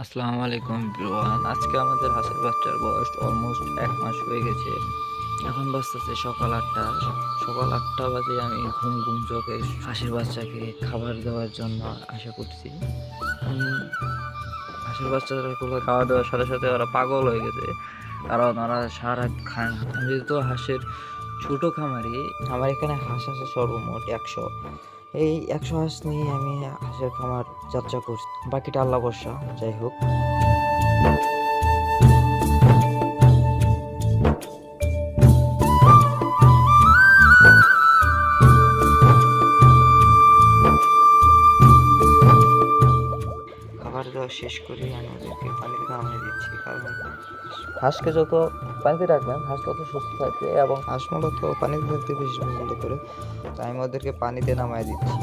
আসসালামু আলাইকুম এভরিওয়ান। আজকে আমাদের হাঁসের বাচ্চার বয়স অলমোস্ট ১ মাস হয়ে গেছে। এখন বাজতেছে সকাল ৮টা। সকাল ৮টা বাজে আমি ঘুম চোখে হাঁসের বাচ্চাকে খাবার দেওয়ার জন্য আশা করছি। হাঁসের বাচ্চাগুলো খাওয়া দেওয়ার সাথে সাথে ওরা পাগল হয়ে গেছে, কারণ ওরা সারা রাত খায় না। আমি যেহেতু হাঁসের ছোট খামারি, আমার এখানে হাঁস আছে সর্বমোট ১০০। এই ১০০ হাঁস নিয়ে আমি হাঁসের খামার যাত্রা করছি, বাকিটা আল্লাহ ভরসা। যাই হোক, খাবার দেওয়া শেষ করে আমি ওদেরকে পানিতে নামিয়ে দিচ্ছি, কারণ হাঁসকে যত পানিতে রাখবেন হাঁস তত সুস্থ থাকবে, এবং হাঁস মূলত পানিতে থাকতে বেশি পছন্দ করে। তাই আমি ওদেরকে পানিতে নামিয়ে দিচ্ছি।